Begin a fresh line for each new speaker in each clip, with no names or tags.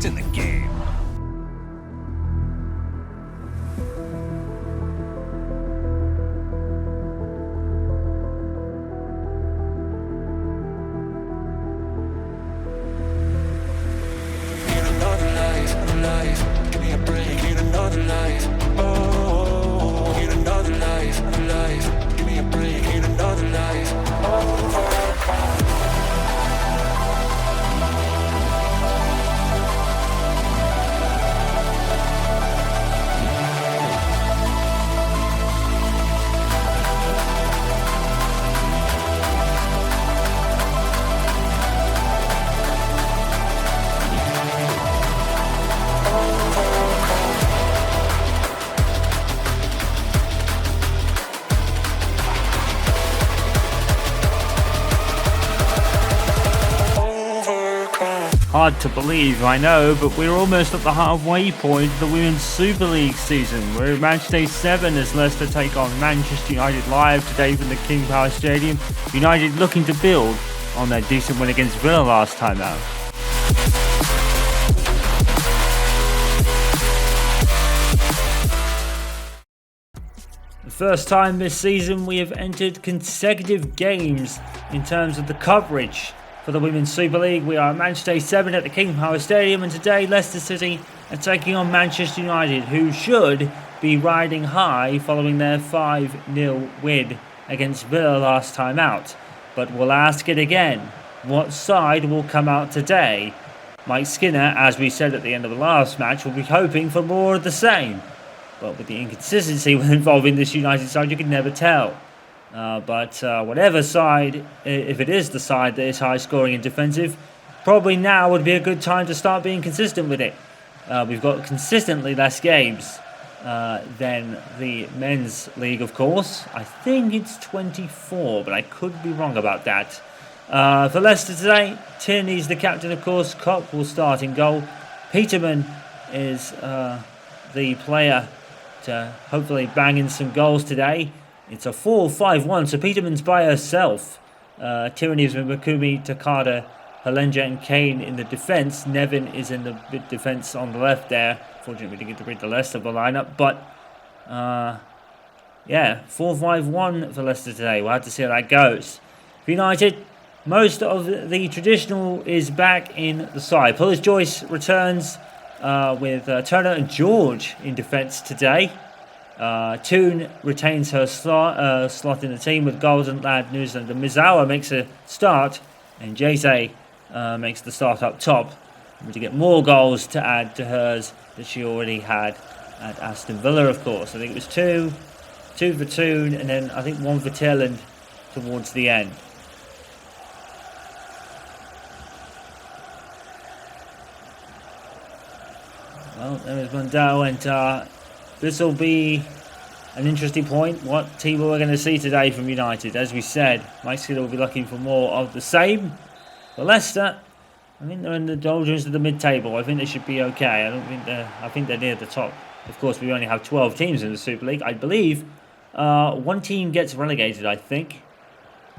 Get in the game.
Give me a break, need another life. Oh, need another life, life. Give me a break, need another life.
Hard to believe, I know, but we're almost at the halfway point of the Women's Super League season. We're in match day 7 as Leicester take on Manchester United live today from the King Power Stadium. United looking to build on their decent win against Villa last time out. The first time this season we have entered consecutive games in terms of the coverage for the Women's Super League. We are at match day 7 at the King Power Stadium, and today Leicester City are taking on Manchester United, who should be riding high following their 5-0 win against Villa last time out. But we'll ask it again, what side will come out today? Mike Skinner, as we said at the end of the last match, will be hoping for more of the same. But with the inconsistency involving this United side, you can never tell. But whatever side, if it is the side that is high scoring and defensive, probably now would be a good time to start being consistent with it. We've got consistently less games than the men's league, of course. I think it's 24, but I could be wrong about that. For Leicester today, Tierney's the captain, of course. Kopp will start in goal. Peterman is the player to hopefully bang in some goals today. It's a 4-5-1, so Peterman's by herself. Tierney's with Makumi, Takada, Halenja and Kane in the defence. Nevin is in the defence on the left there. Fortunately, we didn't get to read the rest of the lineup. But, yeah, 4-5-1 for Leicester today. We'll have to see how that goes. For United, most of the traditional is back in the side. Pullis Joyce returns with Turner and George in defence today. Toon retains her slot in the team with Golden, Ladd, Newsland and Mizawa makes a start, and Jose makes the start up top to get more goals to add to hers that she already had at Aston Villa, of course. I think it was two for Toon, and then I think one for Tilland towards the end. Well, there is Mandel, and this will be an interesting point. What team are we going to see today from United? As we said, Mike Skinner will be looking for more of the same. For Leicester, I think they're in the doldrums of the mid-table. I think they should be okay. I think they're near the top. Of course, we only have 12 teams in the Super League. I believe one team gets relegated, I think.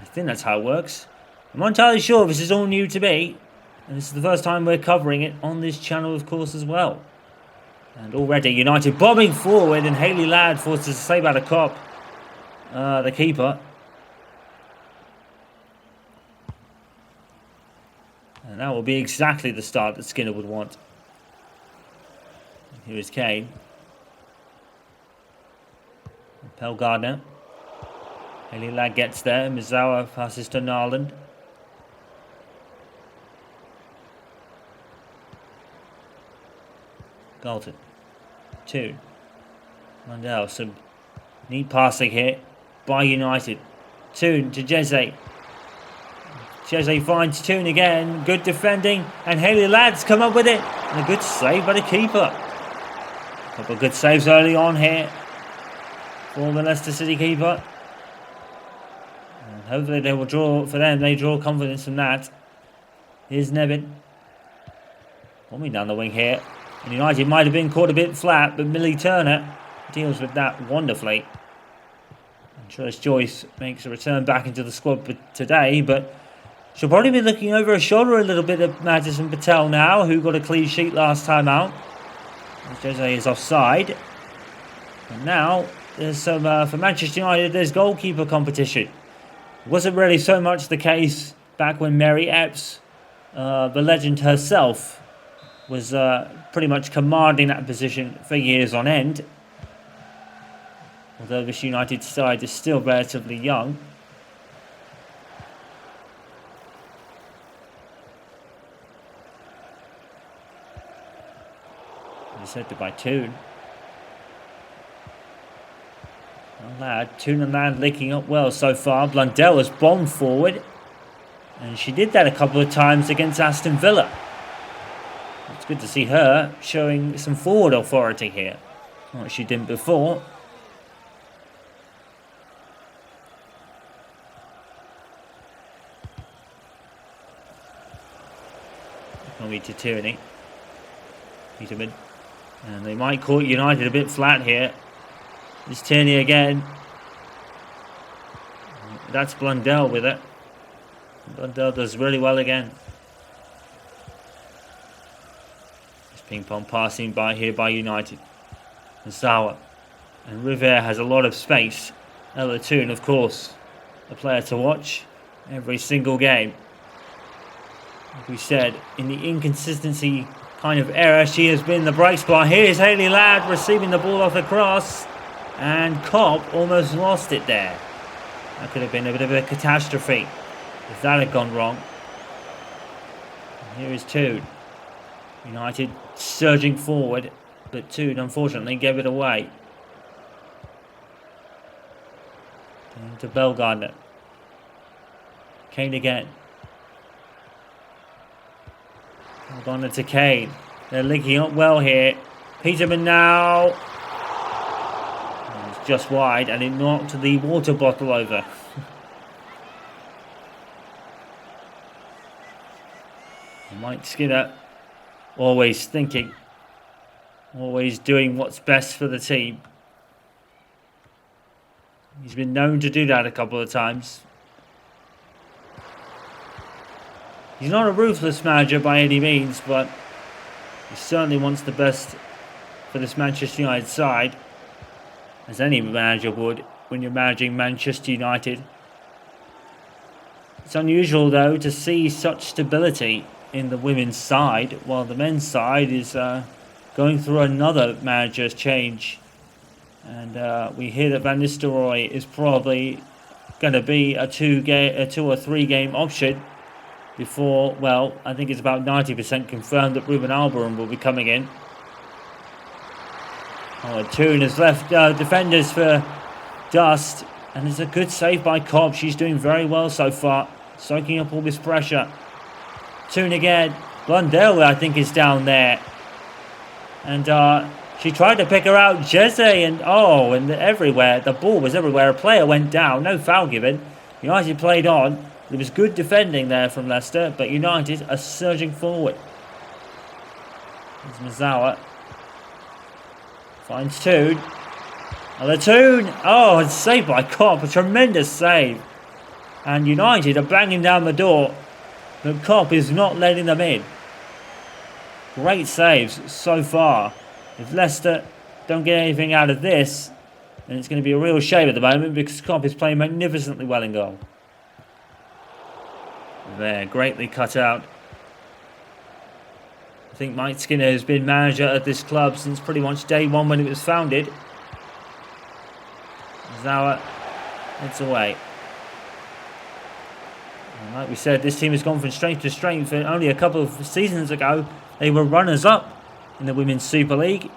I think that's how it works. I'm not entirely sure. This is all new to me. And this is the first time we're covering it on this channel, of course, as well. And already United bombing forward, and Hayley Ladd forces a save out of Kopp, the keeper. And that will be exactly the start that Skinner would want. Here is Kane. Pel Gardner. Hayley Ladd gets there. Mizawa passes to Narland. Galton. Toon. Mandel. Some neat passing here by United. Toon to Jeze. Jeze finds Toon again. Good defending. And Hayley Ladd's come up with it. And a good save by the keeper. A couple of good saves early on here for the Leicester City keeper. And hopefully they will draw, for them, they draw confidence from that. Here's Nevin. Bombing down the wing here. And United might have been caught a bit flat, but Millie Turner deals with that wonderfully. And Pullis Joyce makes a return back into the squad today, but She'll probably be looking over her shoulder a little bit at Madison Patel now, who got a clean sheet last time out. Jose is offside. And now, there's some, for Manchester United, there's goalkeeper competition. It wasn't really so much the case back when Mary Epps, the legend herself, was pretty much commanding that position for years on end. Although this United side is still relatively young. Intercepted by Toon. Toon and Ladd linking up well so far. Blundell has bombed forward. And she did that a couple of times against Aston Villa. It's good to see her showing some forward authority here. What she didn't before. To Tierney. Peterman. And they might caught United a bit flat here. It's Tierney again. That's Blundell with it. Blundell does really well again. This ping pong passing by here by United. Zawa. And Riviere has a lot of space. Ella Toon, of course, a player to watch every single game. Like we said, in the inconsistency kind of era, she has been the bright spot. Here's Hayley Ladd receiving the ball off the cross. And Cobb almost lost it there. That could have been a bit of a catastrophe if that had gone wrong. And here is Toon. United surging forward, but Toon unfortunately gave it away. And to Belgardner. Kane again. Gone to Kane. They're linking up well here. Peterman now. It's just wide and it knocked the water bottle over. Mike Skinner always thinking. Always doing what's best for the team. He's been known to do that a couple of times. He's not a ruthless manager by any means, but he certainly wants the best for this Manchester United side, as any manager would when you're managing Manchester United. It's unusual, though, to see such stability in the women's side, while the men's side is going through another manager's change. And we hear that Van Nistelrooy is probably going to be a two or three game option. Before, well, I think it's about 90% confirmed that Ruben Alboron will be coming in. Oh, and Toon has left defenders for dust. And it's a good save by Cobb. She's doing very well so far. Soaking up all this pressure. Toon again. Blundell, I think, is down there. And she tried to pick her out. Jesse and everywhere. The ball was everywhere. A player went down. No foul given. United played on. There was good defending there from Leicester, but United are surging forward. There's Mazawa. Finds Toon. Another Toon. Oh, it's saved by Kopp. A tremendous save. And United are banging down the door, but Kopp is not letting them in. Great saves so far. If Leicester don't get anything out of this, then it's going to be a real shame at the moment because Kopp is playing magnificently well in goal. There, greatly cut out. I think Mike Skinner has been manager at this club since pretty much day one when it was founded. Zawa, it's away. And like we said, this team has gone from strength to strength. And only a couple of seasons ago, they were runners-up in the Women's Super League.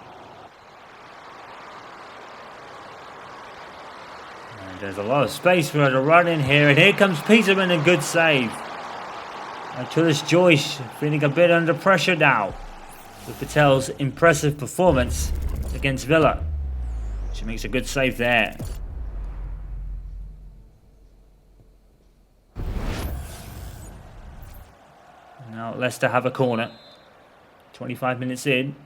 And there's a lot of space for her to run in here. And here comes Peterman, a good save. Tulis Joyce feeling a bit under pressure now with Patel's impressive performance against Villa. She makes a good save there. Now Leicester have a corner. 25 minutes in.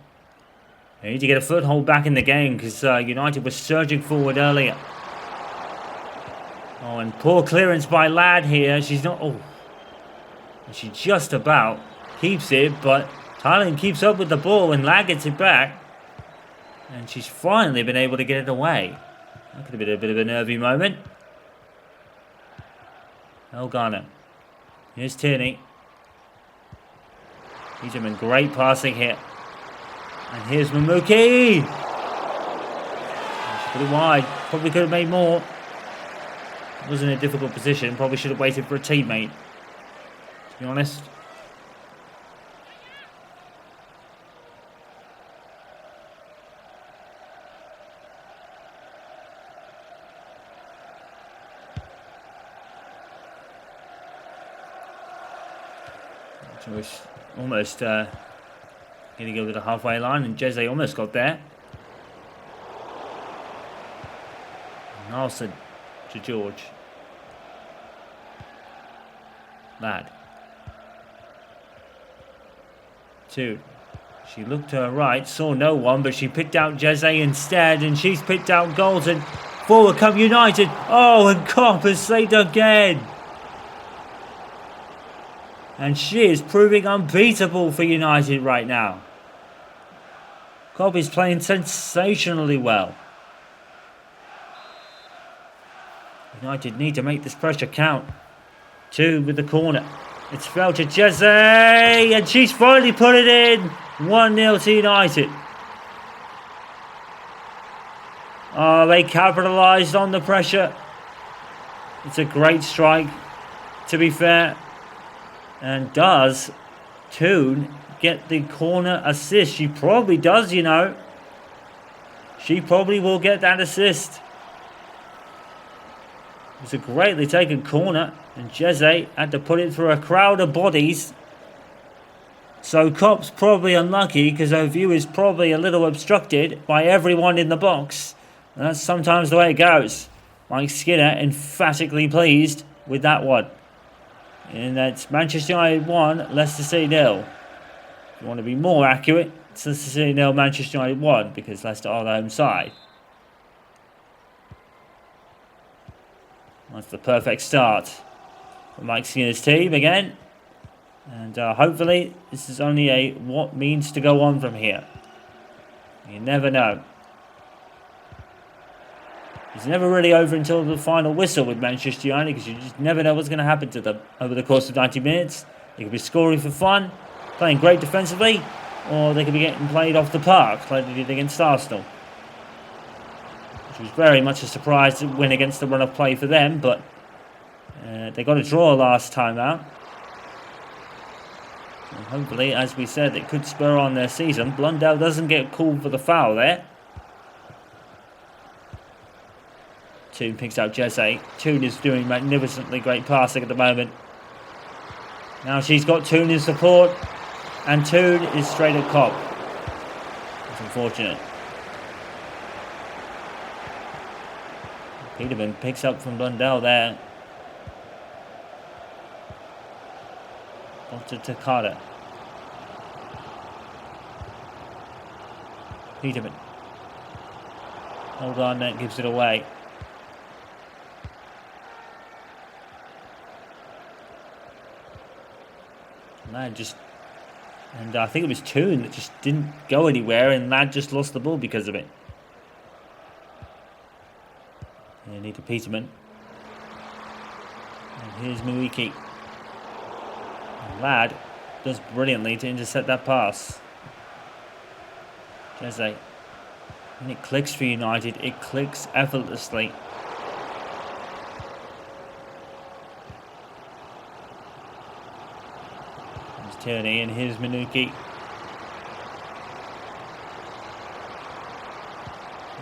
They need to get a foothold back in the game because United was surging forward earlier. Oh, and poor clearance by Ladd here. She's not... Oh. And she just about keeps it, but Thailand keeps up with the ball and Lag gets it back. And she's finally been able to get it away. That could have been a bit of a nervy moment. Elgana. Here's Tierney. He's been great passing here. And here's Mamuki. She put it wide. Probably could have made more. Was in a difficult position. Probably should have waited for a teammate, to be honest. She was almost getting over the halfway line, and Jeze almost got there. Nelson to George. Lad. Two. She looked to her right, saw no one, but she picked out Jeze instead, and she's picked out Golden. Forward come United. Oh, and Kopp has saved again. And she is proving unbeatable for United right now. Kopp is playing sensationally well. United need to make this pressure count. Two with the corner. It's fell to Jeze, and she's finally put it in. 1-0 to United. Oh, they capitalised on the pressure. It's a great strike, to be fair. And does Toon get the corner assist? She probably does, you know. She probably will get that assist. It's a greatly taken corner, and Jeze had to put it through a crowd of bodies. So Kopp's probably unlucky because her view is probably a little obstructed by everyone in the box. And that's sometimes the way it goes. Mike Skinner emphatically pleased with that one. And that's Manchester United 1, Leicester City 0. If you want to be more accurate, it's Leicester City 0, Manchester United 1, because Leicester are the home side. That's the perfect start for Mike Skinner's team again. And hopefully this is only a what means to go on from here. You never know. It's never really over until the final whistle with Manchester United, because you just never know what's going to happen to them over the course of 90 minutes. They could be scoring for fun, playing great defensively, or they could be getting played off the park like they did against Arsenal. Which was very much a surprise to win against the run of play for them, but they got a draw last time out. And hopefully, as we said, it could spur on their season. Blundell doesn't get called for the foul there. Toon picks out Jeze. Toon is doing magnificently great passing at the moment. Now she's got Toon in support, and Toon is straight at Kopp. It's unfortunate. Peterman picks up from Blundell there. Off to Takada. Peterman. Hold on, that gives it away. Lad just, and I think it was Toon that just didn't go anywhere, and Lad just lost the ball because of it. And need to Peterman. And here's Muiki. And Lad does brilliantly to intercept that pass. Jeze. When it clicks for United, it clicks effortlessly. Tierney, and here's Manuki.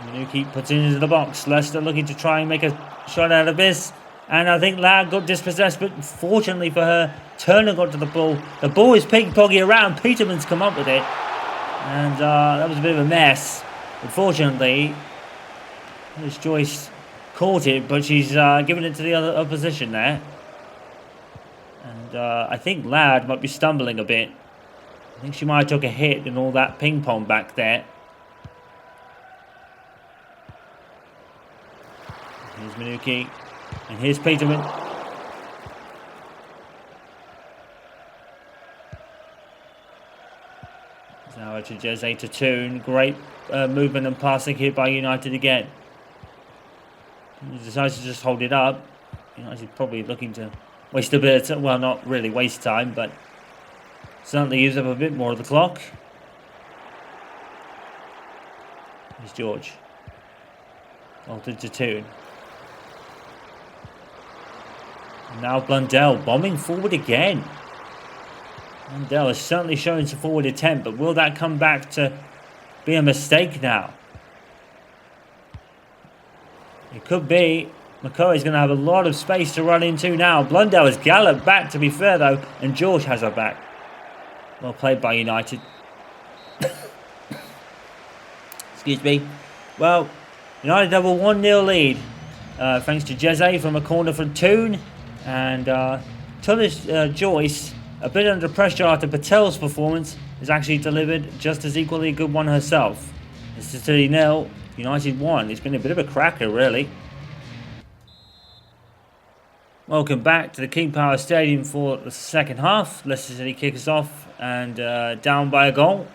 Manuki puts it into the box. Leicester looking to try and make a shot out of this. And I think Lag got dispossessed, but fortunately for her, Turner got to the ball. The ball is ping-ponging around. Peterman's come up with it. And that was a bit of a mess. Unfortunately, Miss Joyce caught it, but she's given it to the other opposition there. And I think Lad might be stumbling a bit. I think she might have took a hit in all that ping pong back there. Here's Manuki. And here's Peterman. Now to Jeze to Toon. Great movement and passing here by United again. He decides to just hold it up. United probably looking to waste a bit of time. Well, not really waste time, but certainly use up a bit more of the clock. Here's George. Altered to Toon. Now Blundell bombing forward again. Blundell is certainly showing some forward attempt, but will that come back to be a mistake now? It could be. McCoy's going to have a lot of space to run into now. Blundell has galloped back, to be fair, though, and George has her back. Well played by United. Excuse me. Well, United have a 1-0 lead. Thanks to Jeze from a corner from Toon. And Tullis Joyce, a bit under pressure after Patel's performance, has actually delivered just as equally a good one herself. Leicester City 0, United 1. It's been a bit of a cracker, really. Welcome back to the King Power Stadium for the second half. Leicester City kick us off and down by a goal.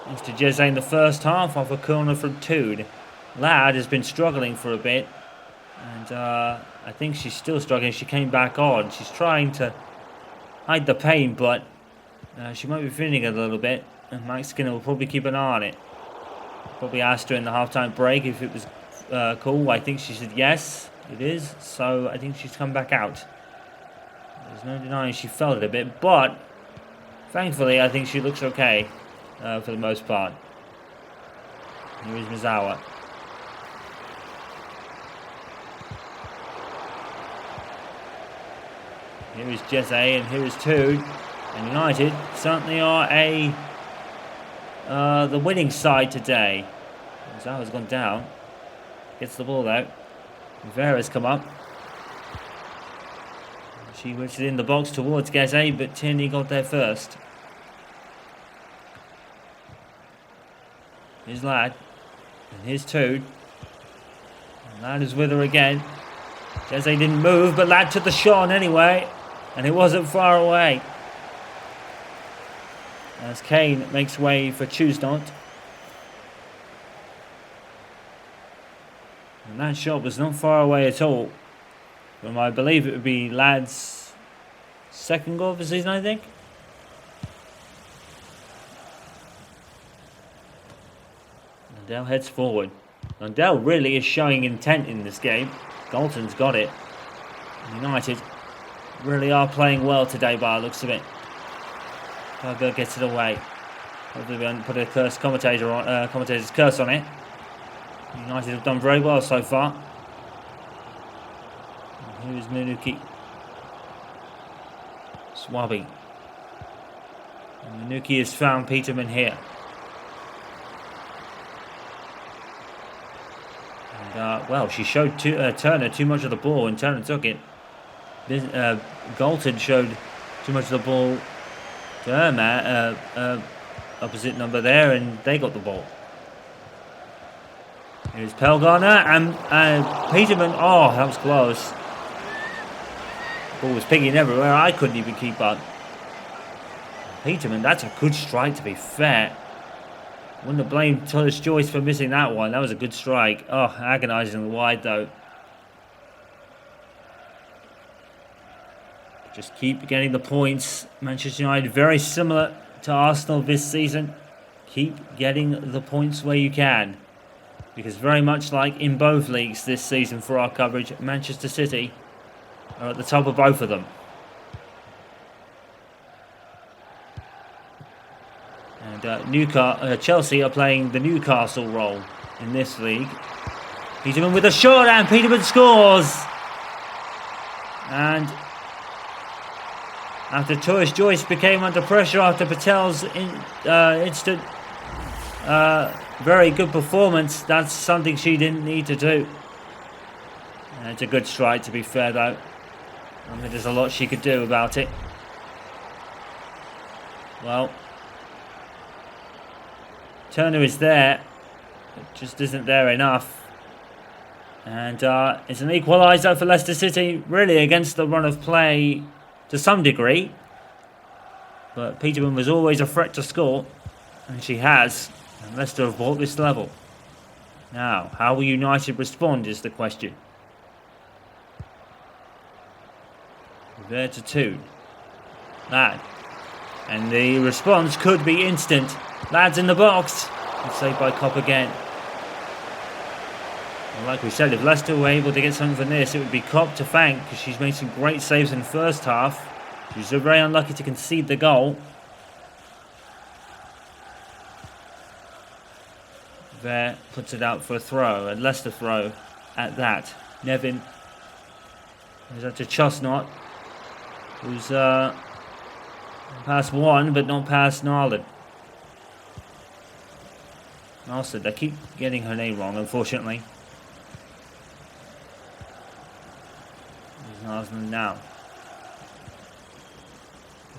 Thanks to Jeze in the first half off a corner from Toon. Ladd has been struggling for a bit. And I think she's still struggling. She came back on. She's trying to hide the pain, but she might be feeling it a little bit. And Mike Skinner will probably keep an eye on it. Probably asked her in the halftime break if it was cool. I think she said yes, it is. So I think she's come back out. There's no denying she felt it a bit, but thankfully I think she looks okay for the most part. Here is Mizawa. Here is Jeze and here is Toon. And United certainly are the winning side today. Mizawa's gone down. Gets the ball out. Vera's come up. She whips it in the box towards Jeze, but Tierney got there first. Here's Ladd. And here's Toon. And Ladd is with her again. Jeze didn't move, but Ladd took the shot on anyway. And it wasn't far away. As Kane makes way for Choosnot. And that shot was not far away at all. From, I believe it would be Ladd's second goal of the season, I think. Lundell heads forward. Lundell really is showing intent in this game. Galton's got it. United really are playing well today by the looks of it. Cargo gets it away. Hopefully we haven't put a commentator's curse on it. United have done very well so far. And here is Nunuki. Swaby. And Nunuki has found Peterman here. And well, she showed Turner too much of the ball and Turner took it. Galton showed too much of the ball to her opposite number there, and they got the ball. Here's Pelgarner and Peterman. Oh, that was close. The ball was picking everywhere. I couldn't even keep up. Peterman, that's a good strike to be fair. Wouldn't have blamed Tullis Joyce for missing that one. That was a good strike. Oh, agonisingly wide though. Just keep getting the points. Manchester United very similar to Arsenal this season. Keep getting the points where you can. Because very much like in both leagues this season for our coverage, Manchester City are at the top of both of them. And Chelsea are playing the Newcastle role in this league. Peterman with a shot and Peterman scores! And after Tullis Joyce became under pressure after Patel's instant very good performance, that's something she didn't need to do. And it's a good strike to be fair though. I mean, there's a lot she could do about it. Well, Turner is there, it just isn't there enough. And it's an equaliser for Leicester City, really against the run of play to some degree. But Peterman was always a threat to score. And she has. And Leicester have brought this level. Now, how will United respond is the question. There to Toon. Lad. And the response could be instant. Lad's in the box. And saved by Kopp again. And like we said, if Leicester were able to get something from this, it would be Kopp to thank, because she's made some great saves in the first half. She was very unlucky to concede the goal. There puts it out for a throw, a Leicester throw at that. Nevin is that to Chestnut, who's past one but not past Narland. Narland, I keep getting her name wrong, unfortunately. There's Narland now.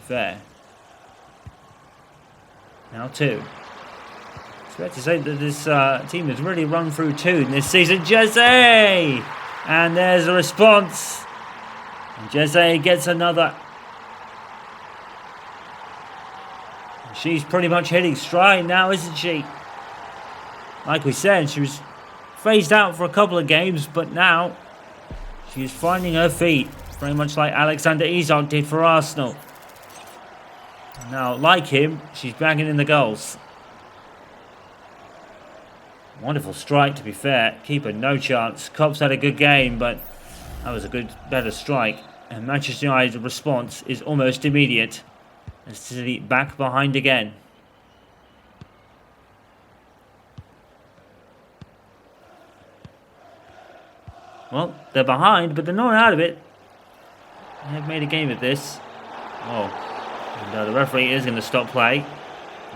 There. Now two. It's fair to say that this team has really run through Toon this season. Jesse! And there's a response. And Jesse gets another. She's pretty much hitting stride now, isn't she? Like we said, she was phased out for a couple of games, but now she's finding her feet. Very much like Alexander Isak did for Arsenal. Now, like him, she's banging in the goals. Wonderful strike, to be fair. Keeper, no chance. Kopp's had a good game, but that was a better strike. And Manchester United's response is almost immediate. And City back behind again. Well, they're behind, but they're not out of it. They have made a game of this. Oh. And the referee is going to stop play.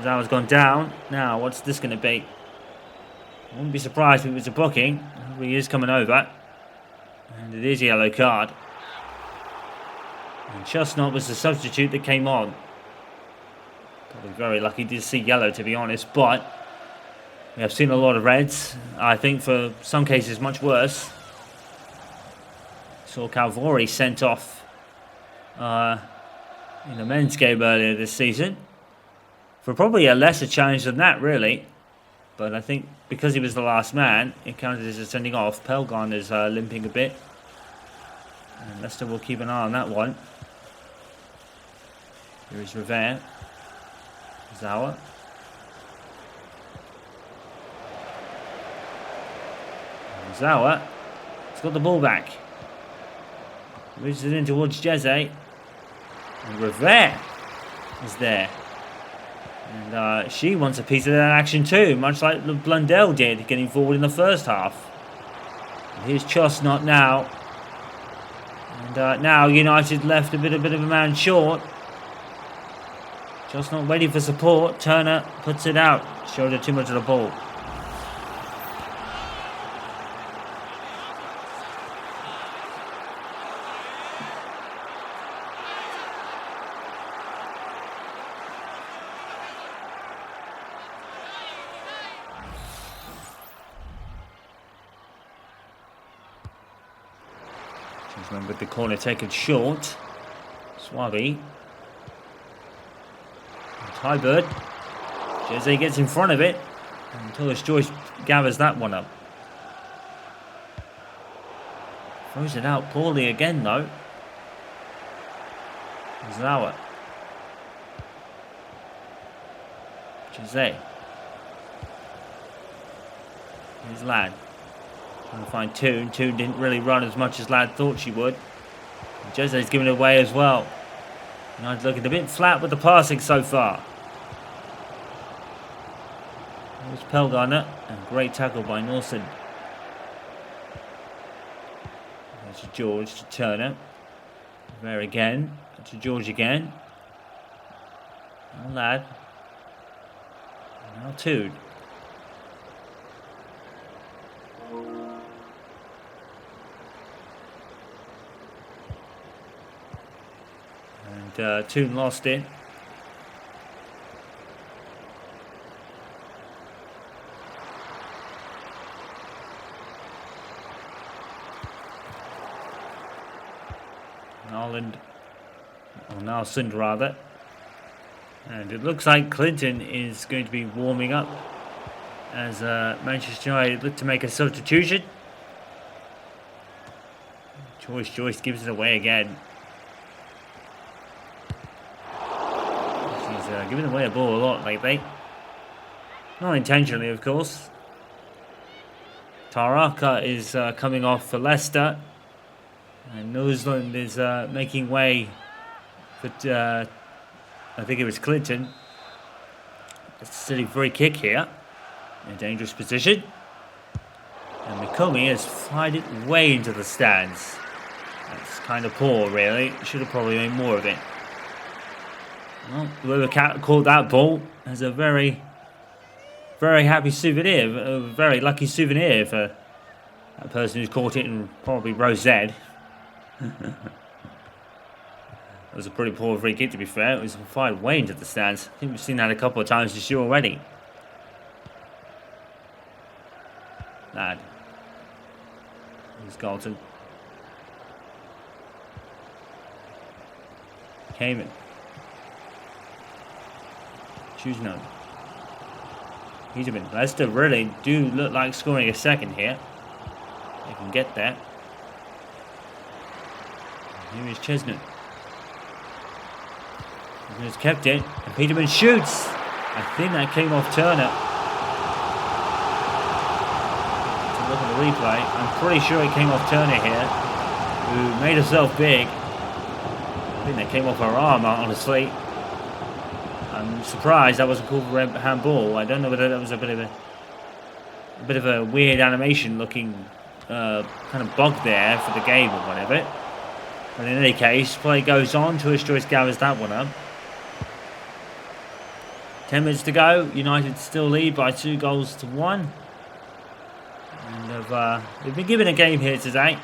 Zawa's gone down. Now, what's this going to be? I wouldn't be surprised if it was a booking. He is coming over. And it is a yellow card. And Chestnut was the substitute that came on. Probably very lucky to see yellow, to be honest. But we have seen a lot of reds. I think for some cases much worse. Saw Calvori sent off in the men's game earlier this season. For probably a lesser challenge than that, really. But I think because he was the last man, it counted as a sending off. Pelgon is limping a bit. And Leicester will keep an eye on that one. Here is Rivera. Zawa. Zawa has got the ball back. Moves it in towards Jeze. And Rivera is there. And she wants a piece of that action too, much like Blundell did, getting forward in the first half. And here's Chestnut now. And now United left a bit of a man short. Chestnut waiting for support. Turner puts it out. Showed her too much of the ball. With the corner taken short. Swabi. Tybird. Jeze gets in front of it. And Tullis Joyce gathers that one up. Throws it out poorly again though. Zawa. Jeze. Here's Lad. Trying to find Toon. Toon didn't really run as much as Lad thought she would. Jeze's given it away as well. United looking a bit flat with the passing so far. There's Pelgarner. And great tackle by Norson. There's to George, to Turner. There again. To George again. Now Lad. Now Toon. Toon lost it. Narland, or Narland rather. And it looks like Clinton is going to be warming up as Manchester United look to make a substitution. Joyce gives it away again. She's giving away the ball a lot lately. Not intentionally, of course. Taraka is coming off for Leicester. And Newsland is making way for, I think it was Clinton. Leicester City free kick here. In a dangerous position. And Mikumi has fired it way into the stands. That's kind of poor, really. Should have probably made more of it. Well, whoever caught that ball has a very, very happy souvenir. A very lucky souvenir for that person who's caught it and probably Rosette. That was a pretty poor free kick, to be fair. It was fired way into the stands. I think we've seen that a couple of times this year already. Lad. Here's Galton. Cayman. Choose none. Peterman. Leicester really do look like scoring a second here. They can get there. Here is Chestnut. He's kept it. And Peterman shoots. I think that came off Turner. To look at the replay. I'm pretty sure it came off Turner here, who made herself big. I think that came off her arm, honestly. I'm surprised that wasn't called for a handball. I don't know whether that was a bit of a weird animation looking kind of bug there for the game or whatever. But in any case, play goes on. Tourist Joyce gathers that one up. 10 minutes to go. United still lead by 2-1. And they've been given a game here today.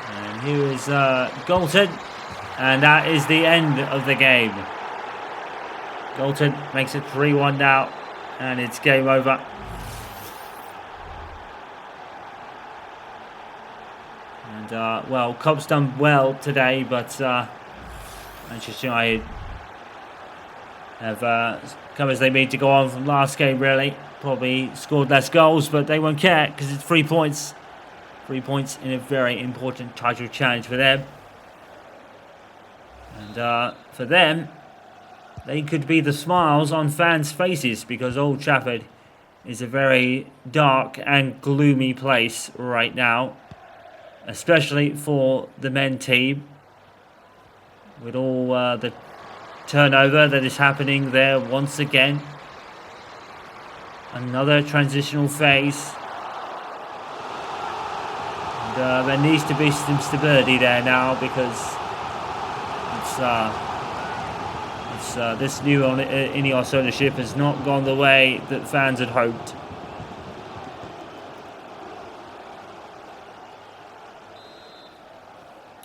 And here is Galton. And that is the end of the game. Galton makes it 3-1 now. And it's game over. And, well, Cobb's done well today, but Manchester United have come as they need to go on from last game, really. Probably scored less goals, but they won't care because it's 3 points. 3 points in a very important title challenge for them. And for them, they could be the smiles on fans' faces because Old Trafford is a very dark and gloomy place right now. Especially for the men team. With all the turnover that is happening there once again. Another transitional phase. And there needs to be some stability there now because this new Ineos ownership has not gone the way that fans had hoped.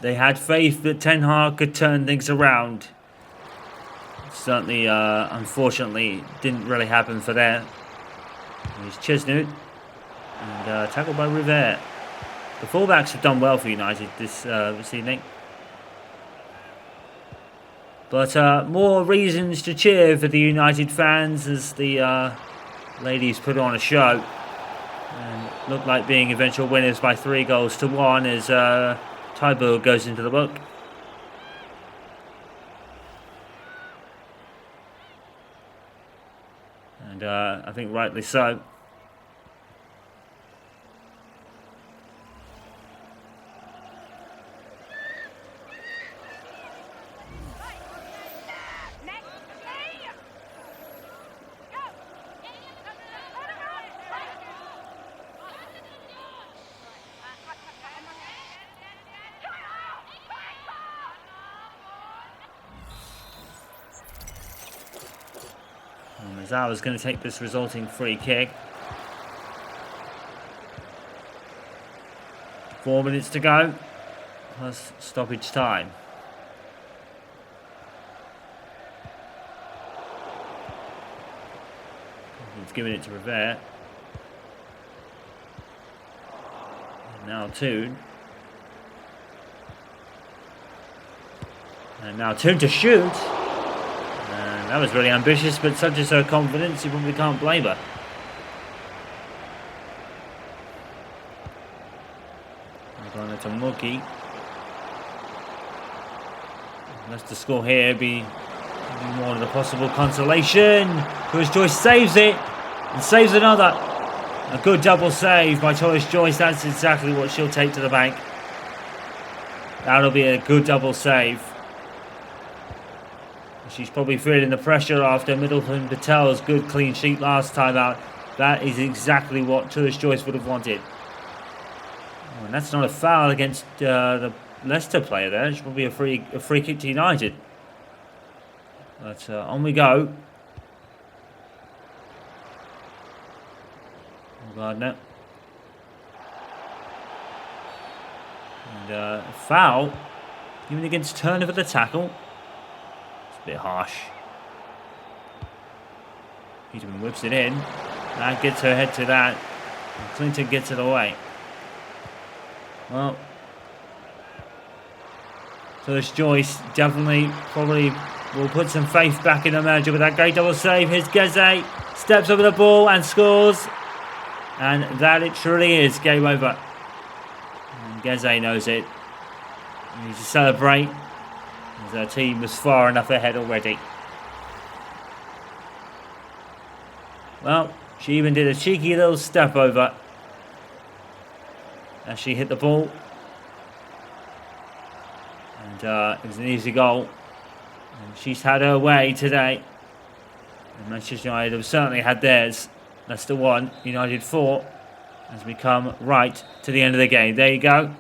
They had faith that Ten Hag could turn things around. Certainly, unfortunately, didn't really happen for them. Here's Chestnut. And tackled by Rivera. The fullbacks have done well for United this evening. But more reasons to cheer for the United fans as the ladies put on a show. And look like being eventual winners by 3-1 as Tyburg goes into the book. And I think rightly so. Mazawa's going to take this resulting free kick. 4 minutes to go, plus stoppage time. He's giving it to Rivera. Now Toon. And now turn to shoot. And that was really ambitious, but such is her confidence, you probably can't blame her. Going to Mookie. Leicester score here be more than a possible consolation. Torres Joyce saves it and saves another. A good double save by Torres Joyce. That's exactly what she'll take to the bank. That'll be a good double save. She's probably feeling the pressure after Middleton Patel's good clean sheet last time out. That is exactly what Torres Joyce would have wanted. Oh, and that's not a foul against the Leicester player there. It should be a free kick to United. But on we go. Gardner. And foul. Even against Turner for the tackle. It's a bit harsh. Peterman whips it in. That gets her head to that. And Clinton gets it away. Well, so this Joyce definitely probably will put some faith back in the manager with that great double save. Here's Geze, steps over the ball and scores. And that it truly is game over. And Geze knows it. He needs to celebrate as her team was far enough ahead already. Well, she even did a cheeky little step over as she hit the ball. And it was an easy goal. And she's had her way today. And Manchester United have certainly had theirs. Leicester 1, United 4. As we come right to the end of the game. There you go.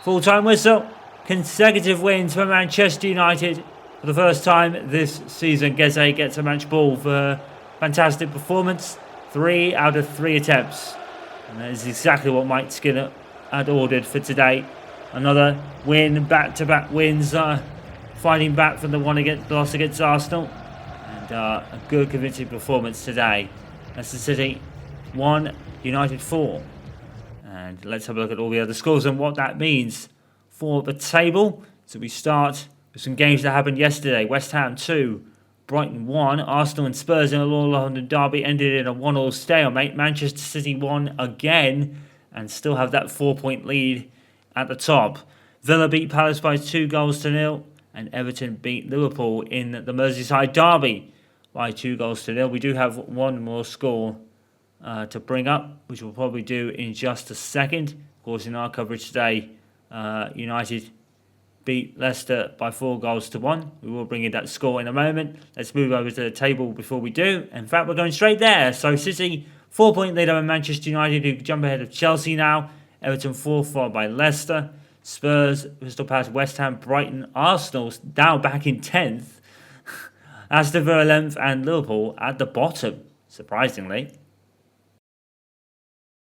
Full-time whistle. Consecutive wins for Manchester United. For the first time this season, Geze gets a match ball for her fantastic performance. 3 out of 3 attempts. And that is exactly what Mike Skinner had ordered for today. Another win, back-to-back wins, fighting back from the loss against Arsenal. And a good convincing performance today. Leicester City 1, United 4. And let's have a look at all the other scores and what that means for the table. So we start with some games that happened yesterday. West Ham 2, Brighton 1. Arsenal and Spurs in a London derby ended in a 1-1 stalemate. Manchester City won again and still have that 4-point lead at the top. Villa beat Palace by 2-0. And Everton beat Liverpool in the Merseyside derby by 2-0. We do have one more score to bring up, which we'll probably do in just a second. Of course, in our coverage today, United beat Leicester by 4-1. We will bring in that score in a moment. Let's move over to the table before we do. In fact, we're going straight there. So City, 4-point lead over Manchester United, who jump ahead of Chelsea now. Everton 4th, followed by Leicester. Spurs, Crystal Palace, West Ham, Brighton, Arsenal now back in 10th. Aston Villa 11th and Liverpool at the bottom, surprisingly.